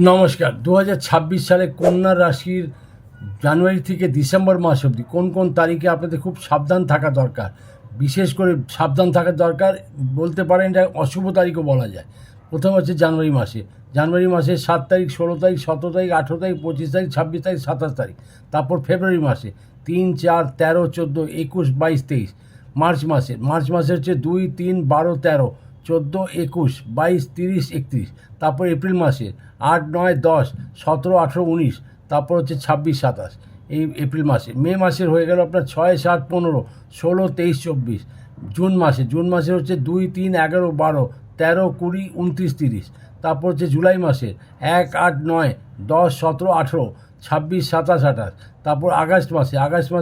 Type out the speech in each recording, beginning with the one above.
নমস্কার। 2026 সালে কন্যা রাশির জানুয়ারি থেকে ডিসেম্বর মাস অবধি কোন কোন তারিখে আপনাদের খুব সাবধান থাকা দরকার, বিশেষ করে সাবধান থাকা দরকার বলতে পারেন, এটা অশুভ তারিখও বলা যায়। প্রথম হচ্ছে জানুয়ারি মাসে। জানুয়ারি মাসে 7 তারিখ, 16 তারিখ, 17 তারিখ, 18 তারিখ, 25 তারিখ, 26 তারিখ, 27 তারিখ। তারপর ফেব্রুয়ারি মাসে 3, 4, 13, 14, 21, 22, 23। মার্চ মাসে হচ্ছে 2, 3, 12, 13, 14, 21, 22, 30, 31। তারপর এপ্রিল মাসে 8, 9, 10, 17, 18, 19। তারপর হচ্ছে 26, 27 এই এপ্রিল মাসে। মে মাসের হয়ে গেল আপনার 6, 7, 15, 16, 23, 24। জুন মাসে হচ্ছে 2, 3, 11, 12, 13, 20, 29, 30। তারপর হচ্ছে জুলাই মাসের 1, 8, 9, 10, 17, 18, 26, 27, 28। তারপর আগস্ট মাসে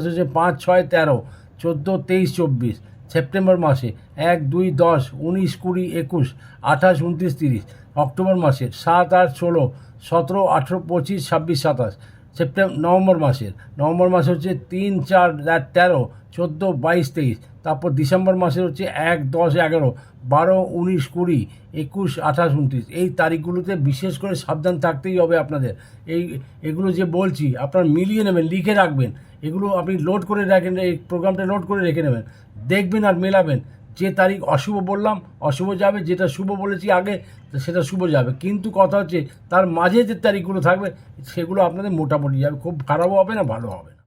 হচ্ছে 5, 6, 13, 14, 23, 24। সেপ্টেম্বর মাসে 1, 2, 10, 19, 20, 21, 28, 29, 30। অক্টোবর মাসের 7, 8, 16, 17, 18, 25, 26, 27। নভেম্বর মাসে হচ্ছে 3, 4, 13, 14, 22, 23। তারপর ডিসেম্বর মাসে হচ্ছে 1, 10, 11, 12, 19, 20, 21, 28, 29। এই তারিখগুলোতে বিশেষ করে সাবধান থাকতেই হবে আপনাদের। এগুলো যে বলছি আপনারা মিলিয়ে নেবেন, লিখে রাখবেন। এগুলো আপনি লোড করে রাখেন, এই প্রোগ্রামটা লোড করে রেখে নেবেন, দেখবেন আর মেলাবেন। যে তারিখ অশুভ বললাম অশুভ যাবে, যেটা শুভ বলেছি আগে সেটা শুভ যাবে। কিন্তু কথা হচ্ছে তার মাঝে যে তারিখগুলো থাকবে সেগুলো আপনাদের মোটামুটি যাবে, খুব খারাপও হবে না, ভালো হবে না।